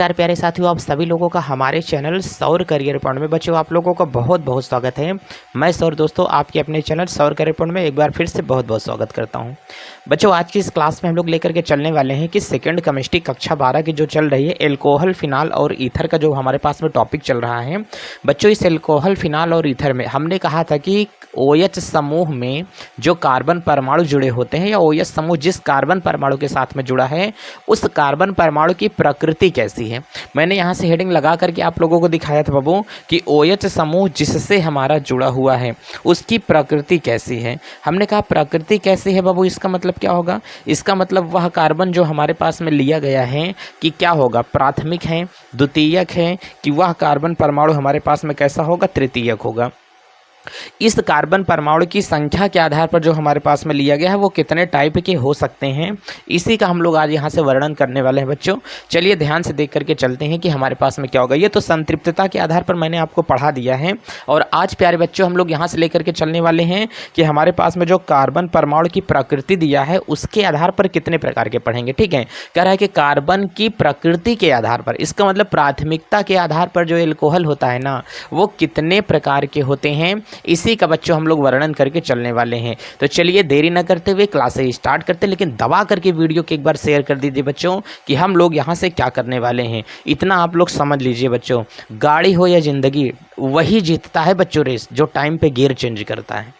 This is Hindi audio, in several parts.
प्यारे प्यारे साथियों, आप सभी लोगों का हमारे चैनल सौर करियर पॉइंट में बच्चों आप लोगों का बहुत बहुत स्वागत है। मैं सौर दोस्तों आपके अपने चैनल सौर करियर पॉइंट में एक बार फिर से बहुत बहुत स्वागत करता हूं। बच्चों आज की इस क्लास में हम लोग लेकर के चलने वाले हैं कि सेकंड केमिस्ट्री कक्षा 12 की जो चल रही है एल्कोहल, फिनाल और ईथर का जो हमारे पास में टॉपिक चल रहा है। बच्चों इस एल्कोहल, फिनाल और ईथर में हमने कहा था कि OH समूह में जो कार्बन परमाणु जुड़े होते हैं या OH समूह जिस कार्बन परमाणु के साथ में जुड़ा है उस कार्बन परमाणु की प्रकृति कैसी है। मैंने यहाँ से हेडिंग लगा करके आप लोगों को दिखाया था बाबू कि OH समूह जिससे हमारा जुड़ा हुआ है उसकी प्रकृति कैसी है। हमने कहा प्रकृति कैसी है बाबू, इसका मतलब क्या होगा? इसका मतलब वह कार्बन जो हमारे पास में लिया गया है कि क्या होगा, प्राथमिक है, द्वितीयक है, कि वह कार्बन परमाणु हमारे पास में कैसा होगा, तृतीयक होगा। इस कार्बन परमाणु की संख्या के आधार पर जो हमारे पास में लिया गया है वो कितने टाइप के हो सकते हैं, इसी का हम लोग आज यहाँ से वर्णन करने वाले हैं। बच्चों चलिए ध्यान से देख करके चलते हैं कि हमारे पास में क्या होगा। ये तो संतृप्तता के आधार पर मैंने आपको पढ़ा दिया है और आज प्यारे बच्चों हम लोग यहाँ से लेकर के चलने वाले हैं कि हमारे पास में जो कार्बन परमाणु की प्रकृति दिया है उसके आधार पर कितने प्रकार के पढ़ेंगे। ठीक है, कह रहा है कि कार्बन की प्रकृति के आधार पर, इसका मतलब प्राथमिकता के आधार पर जो एल्कोहल होता है ना वो कितने प्रकार के होते हैं, इसी का बच्चों हम लोग वर्णन करके चलने वाले हैं। तो चलिए देरी न करते हुए क्लासेस स्टार्ट करते हैं, लेकिन दबा करके वीडियो को एक बार शेयर कर दीजिए बच्चों कि हम लोग यहाँ से क्या करने वाले हैं। इतना आप लोग समझ लीजिए बच्चों, गाड़ी हो या ज़िंदगी, वही जीतता है बच्चों रेस जो टाइम पे गियर चेंज करता है।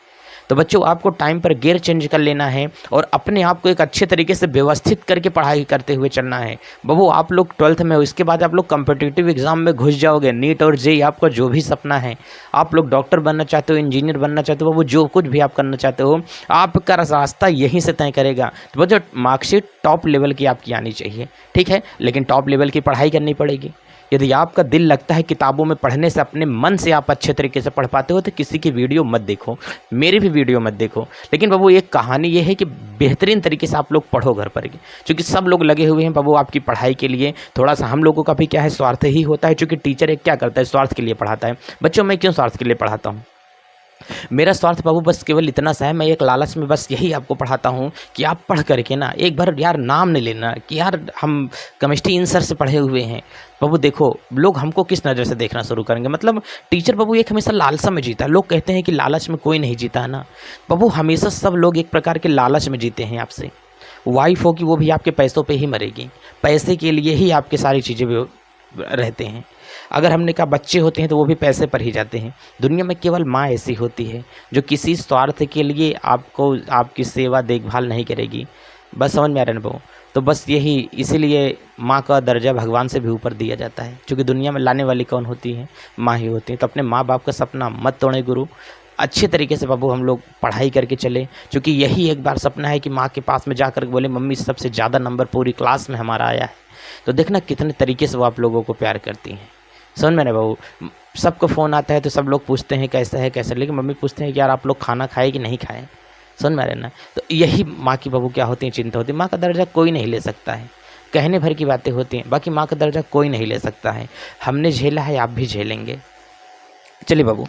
तो बच्चों आपको टाइम पर गियर चेंज कर लेना है और अपने आप को एक अच्छे तरीके से व्यवस्थित करके पढ़ाई करते हुए चलना है। बाबू आप लोग 12th में हो, इसके बाद आप लोग कॉम्पिटिटिव एग्जाम में घुस जाओगे, नीट और जेईई, आपका जो भी सपना है, आप लोग डॉक्टर बनना चाहते हो, इंजीनियर बनना चाहते हो, बाबू जो कुछ भी आप करना चाहते हो आपका रास्ता यहीं से तय करेगा। तो बच्चों मार्कशीट टॉप लेवल की आपकी आनी चाहिए, ठीक है, लेकिन टॉप लेवल की पढ़ाई करनी पड़ेगी। यदि आपका दिल लगता है किताबों में पढ़ने से, अपने मन से आप अच्छे तरीके से पढ़ पाते हो तो किसी की वीडियो मत देखो, मेरी भी वीडियो मत देखो। लेकिन बाबू एक कहानी ये है कि बेहतरीन तरीके से आप लोग पढ़ो घर पर, क्योंकि सब लोग लगे हुए हैं बाबू आपकी पढ़ाई के लिए। थोड़ा सा हम लोगों का भी क्या है, स्वार्थ ही होता है, क्योंकि टीचर एक क्या करता है, स्वार्थ के लिए पढ़ाता है। बच्चों मैं क्यों स्वार्थ के लिए पढ़ाता हूँ? मेरा स्वार्थ बाबू बस केवल इतना सा है, मैं एक लालच में बस यही आपको पढ़ाता हूँ कि आप पढ़ करके ना एक बार यार नाम नहीं लेना कि यार हम केमिस्ट्री इन सर से पढ़े हुए हैं। बाबू देखो लोग हमको किस नज़र से देखना शुरू करेंगे, मतलब टीचर बाबू एक हमेशा लालसा में जीता है। लोग कहते हैं कि लालच में कोई नहीं जीता है ना बाबू, हमेशा सब लोग एक प्रकार के लालच में जीते हैं आपसे। वाइफ होगी वो भी आपके पैसों पे ही मरेगी, पैसे के लिए ही आपके सारी चीज़ें भी रहते हैं। अगर हमने कहा बच्चे होते हैं तो वो भी पैसे पर ही जाते हैं। दुनिया में केवल माँ ऐसी होती है जो किसी स्वार्थ के लिए आपको आपकी सेवा देखभाल नहीं करेगी। बस समझ में आ रहा है ना बहू? तो बस यही, इसीलिए माँ का दर्जा भगवान से भी ऊपर दिया जाता है, क्योंकि दुनिया में लाने वाली कौन होती है, माँ ही होती है। तो अपने माँ बाप का सपना मत तोड़े गुरु, अच्छे तरीके से बाबू हम लोग पढ़ाई करके चले, क्योंकि यही एक बार सपना है कि माँ के पास में जाकर बोले मम्मी सबसे ज़्यादा नंबर पूरी क्लास में हमारा आया है। तो देखना कितने तरीके से वो आप लोगों को प्यार करती हैं। समझ में ना बाबू? सबको फ़ोन आता है तो सब लोग पूछते हैं कैसा है कैसा, लेकिन मम्मी पूछते हैं कि यार आप लोग खाना खाए कि नहीं खाए। समझ में आ रहा है ना? तो यही माँ की बाबू क्या होती है, चिंता होती है। माँ का दर्जा कोई नहीं ले सकता है, कहने भर की बातें होती हैं, बाकी माँ का दर्जा कोई नहीं ले सकता है। हमने झेला है, आप भी झेलेंगे। चलिए बाबू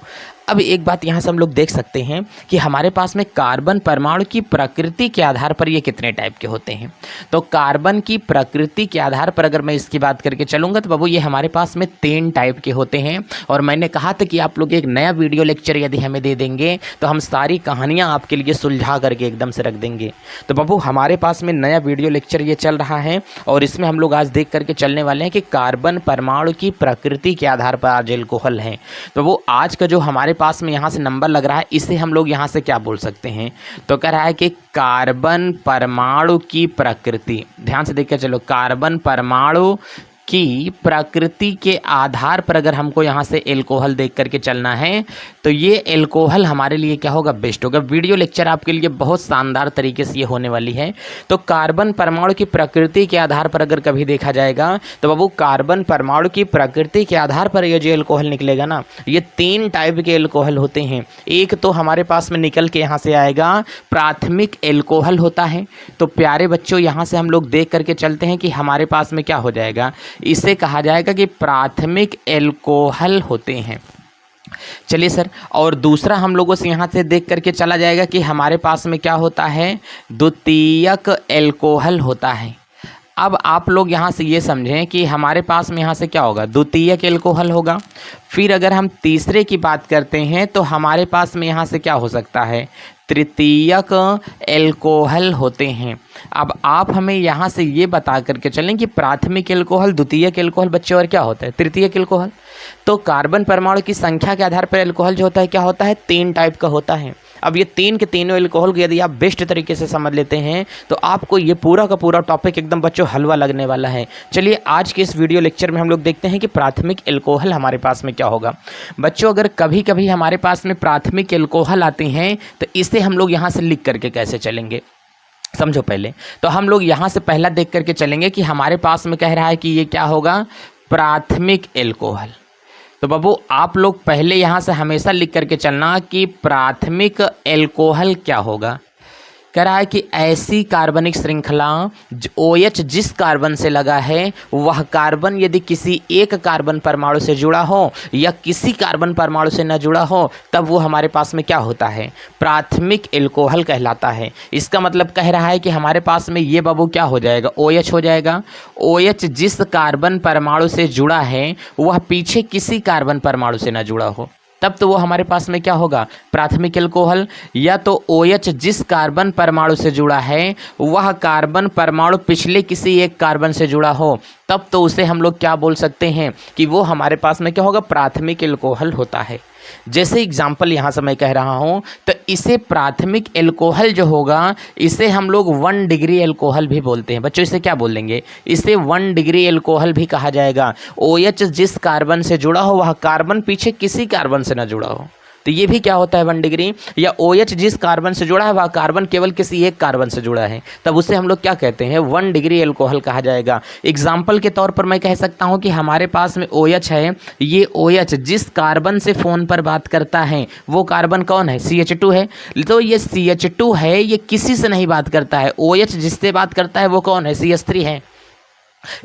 अब एक बात यहाँ से हम लोग देख सकते हैं कि हमारे पास में कार्बन परमाणु की प्रकृति के आधार पर ये कितने टाइप के होते हैं। तो कार्बन की प्रकृति के आधार पर अगर मैं इसकी बात करके चलूँगा तो बाबू ये हमारे पास में 3 टाइप के होते हैं। और मैंने कहा था कि आप लोग एक नया वीडियो लेक्चर यदि हमें दे देंगे तो हम सारी कहानियाँ आपके लिए सुलझा करके एकदम से रख देंगे। तो बाबू हमारे पास में नया वीडियो लेक्चर ये चल रहा है और इसमें हम लोग आज देख करके चलने वाले हैं कि कार्बन परमाणु की प्रकृति के आधार पर आज एल्कोहल हैं। तो वो आज का जो हमारे पास में यहाँ से नंबर लग रहा है इसे हम लोग यहाँ से क्या बोल सकते हैं, तो कह रहा है कि कार्बन परमाणु की प्रकृति। ध्यान से देखकर चलो, कार्बन परमाणु की प्रकृति के आधार पर अगर हमको यहाँ से एल्कोहल देख करके चलना है तो ये एल्कोहल हमारे लिए क्या होगा, बेस्ट होगा। वीडियो लेक्चर आपके लिए बहुत शानदार तरीके से ये होने वाली है। तो कार्बन परमाणु की प्रकृति के आधार पर अगर कभी देखा जाएगा तो बाबू कार्बन परमाणु की प्रकृति के आधार पर ये जो एल्कोहल निकलेगा ना, ये 3 टाइप के एल्कोहल होते हैं। एक तो हमारे पास में निकल के यहाँ से आएगा प्राथमिक एल्कोहल होता है। तो प्यारे बच्चों यहाँ से हम लोग देख करके चलते हैं कि हमारे पास में क्या हो जाएगा, इसे कहा जाएगा कि प्राथमिक एल्कोहल होते हैं। चलिए सर, और दूसरा हम लोगों से यहाँ से देख करके चला जाएगा कि हमारे पास में क्या होता है, द्वितीयक एल्कोहल होता है। अब आप लोग यहाँ से ये समझें कि हमारे पास में यहाँ से क्या होगा, द्वितीयक एल्कोहल होगा। फिर अगर हम तीसरे की बात करते हैं तो हमारे पास में यहाँ से क्या हो सकता है, तृतीयक एल्कोहल होते हैं। अब आप हमें यहाँ से ये बता करके चलें कि प्राथमिक एल्कोहल, द्वितीयक एल्कोहल बच्चे और क्या होता है, तृतीयक एल्कोहल। तो कार्बन परमाणु की संख्या के आधार पर एल्कोहल जो होता है क्या होता है, 3 टाइप का होता है। अब ये 3 के तीनों एल्कोहल को यदि आप बेस्ट तरीके से समझ लेते हैं तो आपको ये पूरा का पूरा टॉपिक एकदम बच्चों हलवा लगने वाला है। चलिए आज के इस वीडियो लेक्चर में हम लोग देखते हैं कि प्राथमिक एल्कोहल हमारे पास में क्या होगा। बच्चों अगर कभी कभी हमारे पास में प्राथमिक एल्कोहल आते हैं तो इसे हम लोग यहाँ से लिख करके कैसे चलेंगे, समझो। पहले तो हम लोग यहाँ से पहला देख करके चलेंगे कि हमारे पास में कह रहा है कि ये क्या होगा, प्राथमिक एल्कोहल। तो बाबू आप लोग पहले यहाँ से हमेशा लिख करके चलना कि प्राथमिक एल्कोहल क्या होगा। कह रहा है कि ऐसी कार्बनिक श्रृंखला OH जिस कार्बन से लगा है वह कार्बन यदि किसी एक कार्बन परमाणु से जुड़ा हो या किसी कार्बन परमाणु से न जुड़ा हो तब वो हमारे पास में क्या होता है, प्राथमिक एल्कोहल कहलाता है। इसका मतलब कह रहा है कि हमारे पास में ये बाबू क्या हो जाएगा, OH हो जाएगा। OH जिस कार्बन परमाणु से जुड़ा है वह पीछे किसी कार्बन परमाणु से न जुड़ा हो तब तो वो हमारे पास में क्या होगा, प्राथमिक एल्कोहल। या तो OH जिस कार्बन परमाणु से जुड़ा है वह कार्बन परमाणु पिछले किसी एक कार्बन से जुड़ा हो तब तो उसे हम लोग क्या बोल सकते हैं कि वो हमारे पास में क्या होगा, प्राथमिक एल्कोहल होता है। जैसे एग्जाम्पल यहाँ से मैं कह रहा हूँ तो इसे प्राथमिक एल्कोहल जो होगा इसे हम लोग 1 डिग्री एल्कोहल भी बोलते हैं। बच्चों इसे क्या बोल देंगे, इसे 1 डिग्री एल्कोहल भी कहा जाएगा। OH जिस कार्बन से जुड़ा हो वह कार्बन पीछे किसी कार्बन से न जुड़ा हो तो ये भी क्या होता है, 1 डिग्री। या OH जिस कार्बन से जुड़ा है वह कार्बन केवल किसी एक कार्बन से जुड़ा है तब उसे हम लोग क्या कहते हैं, 1 डिग्री एल्कोहल कहा जाएगा। एग्जाम्पल के तौर पर मैं कह सकता हूं कि हमारे पास में OH है, ये OH जिस कार्बन से फ़ोन पर बात करता है वो कार्बन कौन है, CH2 है। तो ये CH2 है, ये किसी से नहीं बात करता है। OH जिससे बात करता है वो कौन है, CH3 है।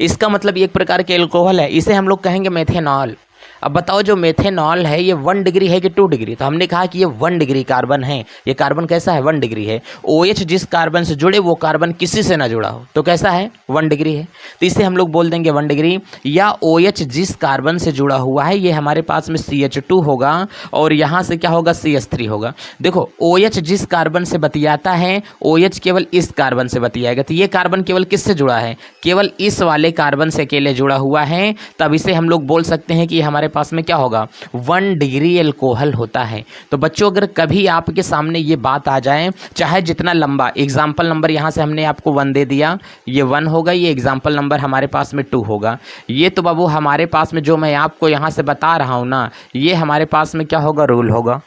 इसका मतलब एक प्रकार के एल्कोहल है, इसे हम लोग कहेंगे मेथेनॉल। अब बताओ जो मेथेनॉल है ये 1 डिग्री है कि 2 डिग्री, तो हमने कहा कि ये 1 डिग्री कार्बन है। ये कार्बन कैसा है, 1 डिग्री है। OH जिस कार्बन से जुड़े वो कार्बन किसी से ना जुड़ा हो तो कैसा है, 1 डिग्री है। तो इसे हम लोग बोल देंगे 1 डिग्री। या OH जिस कार्बन से जुड़ा हुआ है ये हमारे पास में CH2 होगा और यहाँ से क्या होगा, CH3 होगा। देखो OH जिस कार्बन से बतियाता है OH केवल इस कार्बन से बतियाएगा तो ये कार्बन केवल किससे जुड़ा है, केवल इस वाले कार्बन से अकेले जुड़ा हुआ है तब इसे हम लोग बोल सकते हैं कि हमारे पास में क्या होगा, 1 डिग्री एल्कोहल होता है। तो बच्चों अगर कभी आपके सामने ये बात आ जाए, चाहे जितना लंबा, एग्जाम्पल नंबर यहाँ से हमने आपको 1 दे दिया, ये 1 होगा, ये एग्जाम्पल नंबर हमारे पास में 2 होगा। ये तो बाबू हमारे पास में जो मैं आपको यहाँ से बता रहा हूँ ना, ये हमारे पास में क्या होगा, रूल होगा।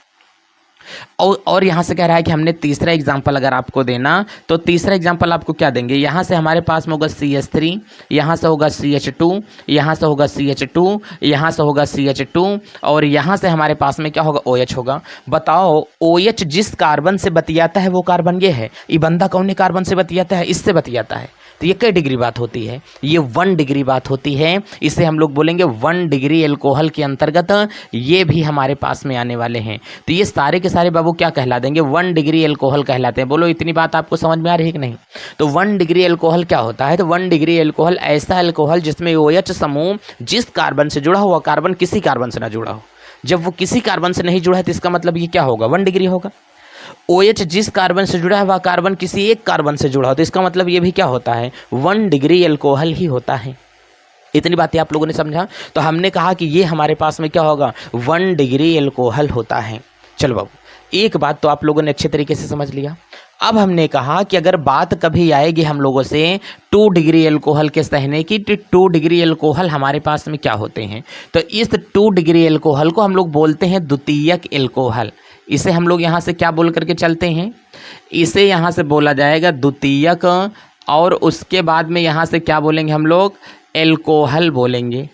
और यहाँ से कह रहा है कि हमने तीसरा एग्जाम्पल अगर आपको देना तो तीसरा एग्जाम्पल आपको क्या देंगे, यहाँ से हमारे पास में होगा CH3, यहाँ से होगा CH2, यहाँ से होगा CH2, यहाँ से होगा CH2 और यहाँ से हमारे पास में क्या होगा, OH होगा। बताओ OH जिस कार्बन से बतियाता है वो कार्बन ये है, ये बंदा कौन कार्बन से बतियाता है, इससे बतियाता है। तो ये कई डिग्री बात होती है, ये 1 डिग्री बात होती है। इसे हम लोग बोलेंगे 1 डिग्री एल्कोहल के अंतर्गत ये भी हमारे पास में आने वाले हैं। तो ये सारे के सारे बाबू क्या कहला देंगे, 1 डिग्री एल्कोहल कहलाते हैं। बोलो इतनी बात आपको समझ में आ रही है कि नहीं। तो 1 डिग्री एल्कोहल क्या होता है, तो 1 डिग्री एल्कोहल ऐसा एल्कोहल जिसमें OH समूह जिस कार्बन से जुड़ा हुआ कार्बन किसी कार्बन से ना जुड़ा हो। जब वो किसी कार्बन से नहीं जुड़ा है तो इसका मतलब ये क्या होगा, 1 डिग्री होगा। OH जिस कार्बन से जुड़ा है वह कार्बन किसी एक कार्बन से जुड़ा हो तो इसका मतलब ये भी क्या होता है, 1 डिग्री एल्कोहल ही होता है। इतनी बातें आप लोगों ने समझा। तो हमने कहा कि ये हमारे पास में क्या होगा, 1 डिग्री एल्कोहल होता है। चलो बाबू एक बात तो आप लोगों ने अच्छे तरीके से समझ लिया। अब हमने कहा कि अगर बात कभी आएगी हम लोगों से 2 डिग्री एल्कोहल के सहने की, तो 2 डिग्री एल्कोहल हमारे पास में क्या होते हैं, तो इस 2 डिग्री एल्कोहल को हम लोग बोलते हैं द्वितीयक एल्कोहल। इसे हम लोग यहाँ से क्या बोल करके चलते हैं, इसे यहाँ से बोला जाएगा द्वितीयक और उसके बाद में यहाँ से क्या बोलेंगे हम लोग, एल्कोहल बोलेंगे।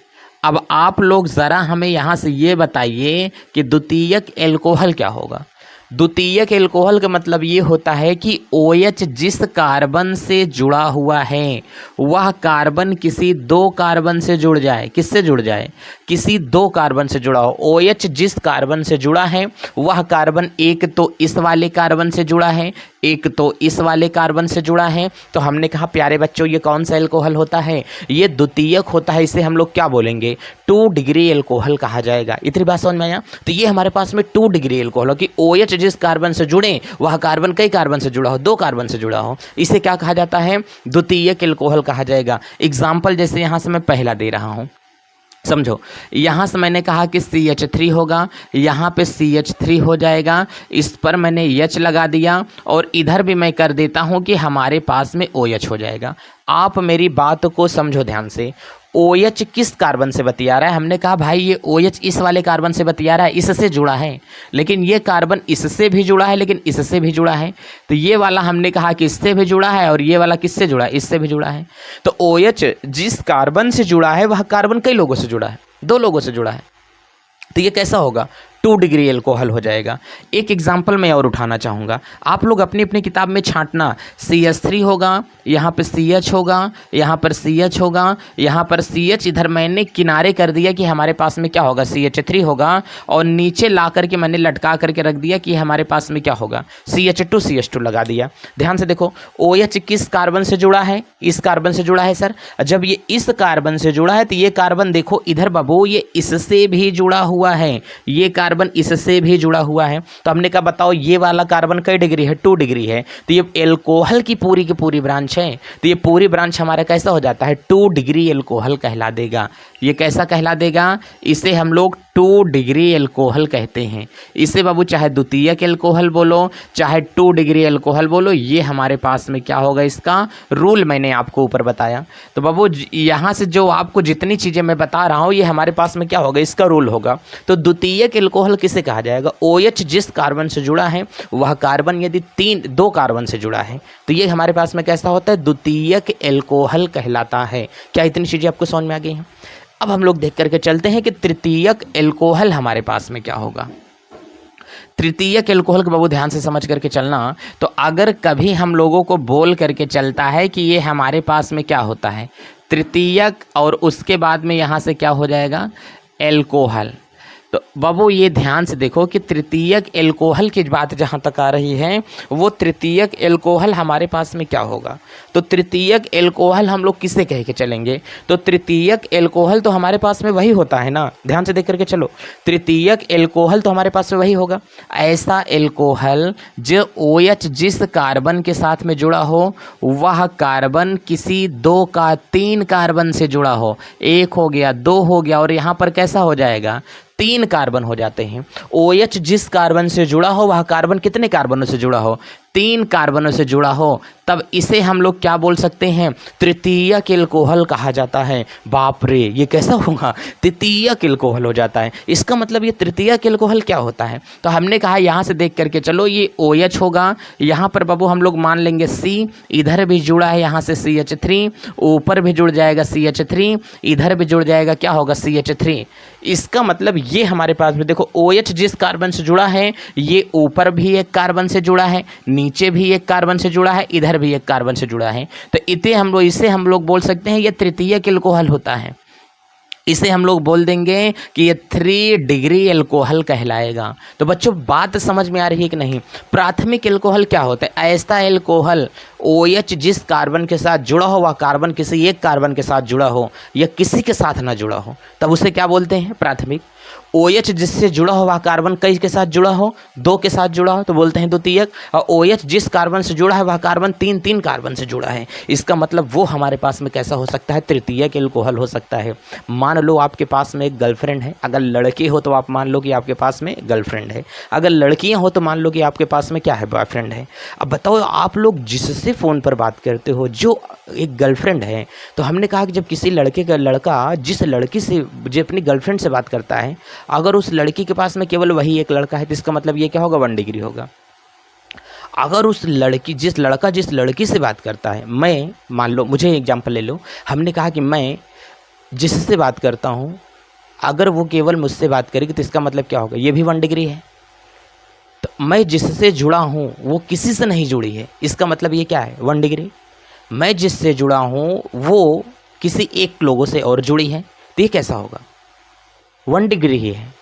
अब आप लोग ज़रा हमें यहाँ से ये बताइए कि द्वितीयक एल्कोहल क्या होगा। द्वितीयक एल्कोहल का मतलब ये होता है कि OH जिस कार्बन से जुड़ा हुआ है वह कार्बन किसी 2 कार्बन से जुड़ जाए। किससे जुड़ जाए, किसी 2 कार्बन से जुड़ा हो। OH जिस कार्बन से जुड़ा है वह कार्बन एक तो इस वाले कार्बन से जुड़ा है, एक तो इस वाले कार्बन से जुड़ा है, तो हमने कहा प्यारे बच्चों ये कौन सा एल्कोहल होता है, ये द्वितीयक होता है, इसे हम लोग क्या बोलेंगे 2 डिग्री एल्कोहल कहा जाएगा। इतनी बात समझ में आया। तो ये हमारे पास में 2 डिग्री एल्कोहल हो कि OH जिस कार्बन से जुड़े वह कार्बन कई कार्बन से जुड़ा हो, 2 कार्बन से जुड़ा हो, इसे क्या कहा जाता है द्वितीयक एल्कोहल कहा जाएगा। एग्जाम्पल जैसे यहाँ से मैं पहला दे रहा हूँ, समझो यहाँ से मैंने कहा कि CH3 होगा, यहाँ पे CH3 हो जाएगा, इस पर मैंने H लगा दिया और इधर भी मैं कर देता हूँ कि हमारे पास में OH हो जाएगा। आप मेरी बात को समझो ध्यान से, OH किस कार्बन से बतिया रहा है, हमने कहा भाई ये OH इस वाले कार्बन से बतिया रहा है, इससे जुड़ा है, लेकिन ये कार्बन इससे भी जुड़ा है, लेकिन इससे भी जुड़ा है। तो ये वाला हमने कहा कि इससे भी जुड़ा है और ये वाला किससे जुड़ा है, इससे भी जुड़ा है। तो OH जिस कार्बन से जुड़ा है वह कार्बन कई लोगों से जुड़ा है, 2 लोगों से जुड़ा है। तो ये कैसा होगा 2 डिग्री एल्कोहल हो जाएगा। एक एग्जाम्पल मैं और उठाना चाहूँगा, आप लोग अपनी अपनी किताब में छांटना, CH3 होगा, यहाँ पे CH होगा, यहाँ पर CH होगा, यहाँ पर CH, इधर मैंने किनारे कर दिया कि हमारे पास में क्या होगा CH3 होगा, और नीचे ला करके मैंने लटका करके रख दिया कि हमारे पास में क्या होगा CH2 CH2 लगा दिया। ध्यान से देखो OH किस कार्बन से जुड़ा है, इस कार्बन से जुड़ा है सर। जब ये इस कार्बन से जुड़ा है तो ये कार्बन देखो इधर बाबू ये इससे भी जुड़ा हुआ है, ये कार्बन इससे भी जुड़ा हुआ है। तो हमने कहा बताओ ये वाला कार्बन कई डिग्री है 2 डिग्री है, तो ये एल्कोहल की पूरी ब्रांच है, तो ये पूरी ब्रांच हमारा कैसा हो जाता है 2 डिग्री एल्कोहल कहला देगा। ये कैसा कहला देगा, इसे हम लोग 2 डिग्री एल्कोहल कहते हैं। इसे बाबू चाहे द्वितीयक एल्कोहल बोलो चाहे 2 डिग्री एल्कोहल बोलो, ये हमारे पास में क्या होगा, इसका रूल मैंने आपको ऊपर बताया। तो बाबू यहाँ से जो आपको जितनी चीज़ें मैं बता रहा हूँ ये हमारे पास में क्या होगा, इसका रूल होगा। तो द्वितीयक एल्कोहल किसे कहा जाएगा, OH जिस कार्बन से जुड़ा है वह कार्बन यदि 2 कार्बन से जुड़ा है तो ये हमारे पास में कैसा होता है द्वितीयक एल्कोहल कहलाता है। क्या इतनी चीज़ें आपको समझ में आ गई हैं? अब हम लोग देख करके चलते हैं कि तृतीयक एल्कोहल हमारे पास में क्या होगा। तृतीयक एल्कोहल को बाबू ध्यान से समझ करके चलना। तो अगर कभी हम लोगों को बोल करके चलता है कि ये हमारे पास में क्या होता है तृतीयक, और उसके बाद में यहाँ से क्या हो जाएगा एल्कोहल, तो बाबू ये ध्यान से देखो कि तृतीयक एल्कोहल की बात जहाँ तक आ रही है वो तृतीयक एल्कोहल हमारे पास में क्या होगा। तो तृतीयक एल्कोहल हम लोग किसे कह के चलेंगे, तो तृतीयक एल्कोहल तो हमारे पास में वही होता है ना, ध्यान से देख करके चलो, तृतीयक एल्कोहल तो हमारे पास में वही होगा ऐसा एल्कोहल जो OH जिस कार्बन के साथ में जुड़ा हो वह कार्बन किसी 2 का 3 कार्बन से जुड़ा हो, 1 हो गया 2 हो गया, और यहाँ पर कैसा हो जाएगा 3 कार्बन हो जाते हैं। OH जिस कार्बन से जुड़ा हो वह कार्बन कितने कार्बनों से जुड़ा हो, 3 कार्बनों से जुड़ा हो, तब इसे हम लोग क्या बोल सकते हैं तृतीयक एल्कोहल कहा जाता है। बाप रे ये कैसा होगा तृतीयक एल्कोहल हो जाता है। इसका मतलब ये तृतीयक एल्कोहल क्या होता है, तो हमने कहा यहाँ से देख करके चलो ये OH होगा, यहाँ पर बाबू हम लोग मान लेंगे C, इधर भी जुड़ा है यहाँ से CH3, ऊपर भी जुड़ जाएगा CH3, इधर भी जुड़ जाएगा क्या होगा CH3। इसका मतलब ये हमारे पास में देखो OH जिस कार्बन से जुड़ा है ये ऊपर भी एक कार्बन से जुड़ा है, नीचे भी एक कार्बन से जुड़ा है, इधर भी एक कार्बन से जुड़ा है। तो इसे हम लोग बोल सकते हैं ये तृतीयक एल्कोहल होता है। इसे हम लोग बोल देंगे कि ये 3 डिग्री एल्कोहल कहलाएगा। तो बच्चों बात समझ में आ रही है कि नहीं। प्राथमिक एल्कोहल क्या होता है, ऐसा एल्कोहल OH जिस कार्बन के साथ जुड़ा हो वह कार्बन किसी एक कार्बन के साथ जुड़ा हो या किसी के साथ ना जुड़ा हो, तब उसे क्या बोलते हैं प्राथमिक। OH जिससे जुड़ा हो वह कार्बन कई के साथ जुड़ा हो, 2 के साथ जुड़ा हो तो बोलते हैं द्वितीयक, और OH जिस कार्बन से जुड़ा है वह कार्बन 3 कार्बन से जुड़ा है, इसका मतलब वो हमारे पास में कैसा हो सकता है तृतीयक एल्कोहल हो सकता है। मान लो आपके पास में एक गर्लफ्रेंड है, अगर लड़के हो तो आप मान लो कि आपके पास में गर्लफ्रेंड है, अगर लड़कियां हो तो मान लो कि आपके पास में क्या है बॉयफ्रेंड है। अब बताओ आप लोग जिससे फ़ोन पर बात करते हो जो एक गर्लफ्रेंड है, तो हमने कहा कि जब किसी लड़के का लड़का जिस लड़की से जो अपनी गर्लफ्रेंड से बात करता है अगर उस लड़की के पास में केवल वही एक लड़का है तो इसका मतलब ये क्या होगा 1 डिग्री होगा। अगर उस लड़की जिस लड़की से बात करता है, मैं मान लो मुझे एग्जांपल ले लो, हमने कहा कि मैं जिससे बात करता हूँ अगर वो केवल मुझसे बात करेगी तो इसका मतलब क्या होगा, ये भी 1 डिग्री है। तो मैं जिससे जुड़ा हूँ वो किसी से नहीं जुड़ी है, इसका मतलब ये क्या है 1 डिग्री। मैं जिससे जुड़ा हूँ वो किसी एक लोगों से और जुड़ी है तो ये कैसा होगा 1 डिग्री ही है।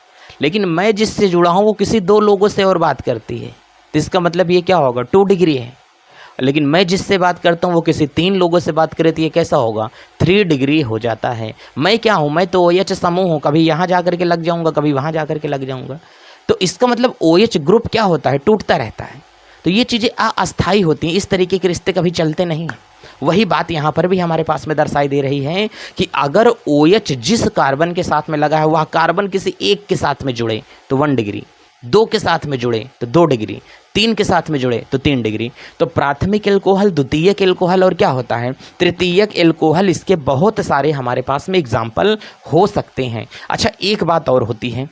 लेकिन मैं जिससे जुड़ा हूँ वो किसी 2 लोगों से और बात करती है तो इसका मतलब ये क्या होगा, 2 डिग्री है। लेकिन मैं जिससे बात करता हूँ वो किसी 3 लोगों से बात करे तो ये कैसा होगा, 3 डिग्री हो जाता है। मैं क्या हूँ, मैं तो OH समूह हूँ, कभी यहाँ जा कर के लग जाऊँगा, कभी वहाँ जा कर के लग जाऊँगा। तो इसका मतलब OH ग्रुप क्या होता है, टूटता रहता है। तो ये चीज़ें अस्थायी होती हैं, इस तरीके के रिश्ते कभी चलते नहीं हैं। वही बात यहाँ पर भी हमारे पास में दर्शाई दे रही है कि अगर OH जिस कार्बन के साथ में लगा है वह कार्बन किसी एक के साथ में जुड़े तो 1 डिग्री, 2 के साथ में जुड़े तो 2 डिग्री, 3 के साथ में जुड़े तो 3 डिग्री। तो प्राथमिक एल्कोहल, द्वितीयक एल्कोहल और क्या होता है, तृतीयक एल्कोहल, इसके बहुत सारे हमारे पास में एग्जाम्पल हो सकते हैं। अच्छा, एक बात और होती है